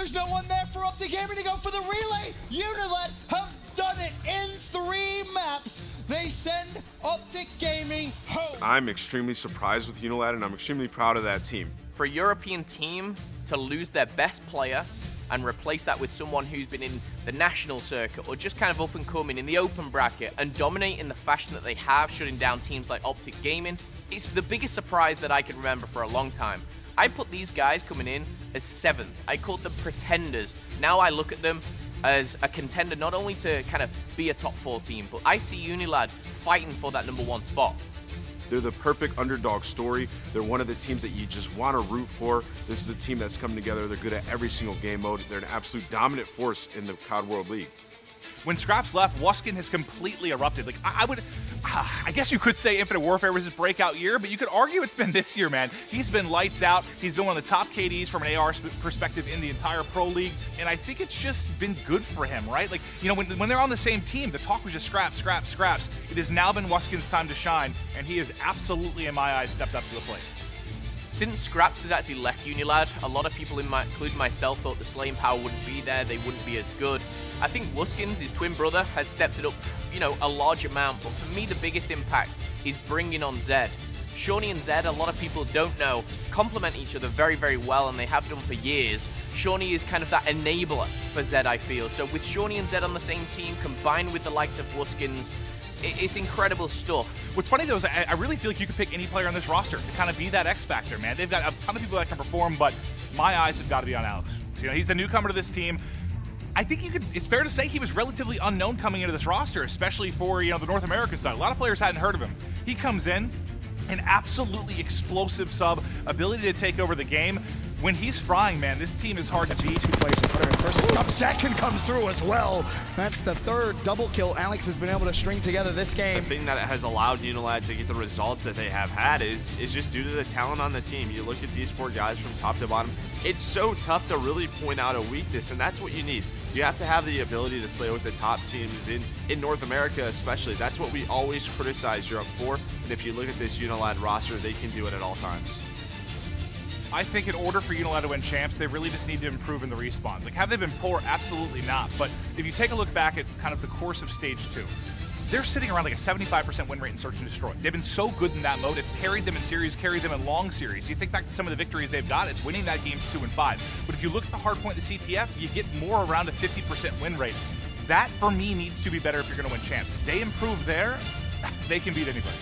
There's no one there for Optic Gaming to go for the relay. Unilad have done it in 3 maps. They send Optic Gaming home. I'm extremely surprised with Unilad, and I'm extremely proud of that team. For a European team to lose their best player and replace that with someone who's been in the national circuit or just kind of up and coming in the open bracket and dominate in the fashion that they have, shutting down teams like Optic Gaming, is the biggest surprise that I can remember for a long time. I put these guys coming in as 7th. I called them pretenders. Now I look at them as a contender, not only to kind of be a top 4 team, but I see Unilad fighting for that #1 spot. They're the perfect underdog story. They're one of the teams that you just want to root for. This is a team that's come together. They're good at every single game mode. They're an absolute dominant force in the COD World League. When Scraps left, Wuskin has completely erupted. Like, I guess you could say Infinite Warfare was his breakout year, but you could argue it's been this year, man. He's been lights out. He's been one of the top KDs from an AR perspective in the entire Pro League, and I think it's just been good for him, right? Like, you know, when they're on the same team, the talk was just Scraps, Scraps, Scraps. It has now been Wuskin's time to shine, and he has absolutely, in my eyes, stepped up to the plate. Since Scraps has actually left Unilad, a lot of people, including myself, thought the slaying power wouldn't be there, they wouldn't be as good. I think Wuskins, his twin brother, has stepped it up, you know, a large amount, but for me the biggest impact is bringing on Zed. Shawnee and Zed, a lot of people don't know, complement each other very, very well, and they have done for years. Shawnee is kind of that enabler for Zed, I feel. So with Shawnee and Zed on the same team, combined with the likes of Wuskins, it's incredible stuff. What's funny though is I really feel like you could pick any player on this roster to kind of be that X factor, man. They've got a ton of people that can perform, but my eyes have got to be on Alex. So, you know, he's the newcomer to this team. I think it's fair to say he was relatively unknown coming into this roster, especially for, you know, the North American side. A lot of players hadn't heard of him. He comes in, an absolutely explosive sub, ability to take over the game. When he's frying, man, this team is hard to beat. 2 players to put her in first. Second comes through as well. That's the 3rd double kill Alex has been able to string together this game. The thing that has allowed Unilad to get the results that they have had is just due to the talent on the team. You look at these 4 guys from top to bottom, it's so tough to really point out a weakness, and that's what you need. You have to have the ability to slay with the top teams in North America especially. That's what we always criticize Europe for, and if you look at this Unilad roster, they can do it at all times. I think in order for Unilad to win champs, they really just need to improve in the respawns. Like, have they been poor? Absolutely not. But if you take a look back at kind of the course of Stage 2, they're sitting around like a 75% win rate in Search and Destroy. They've been so good in that mode. It's carried them in series, carried them in long series. You think back to some of the victories they've got, it's winning that games 2 and 5. But if you look at the hard point of the CTF, you get more around a 50% win rate. That, for me, needs to be better if you're going to win champs. If they improve there, they can beat anybody.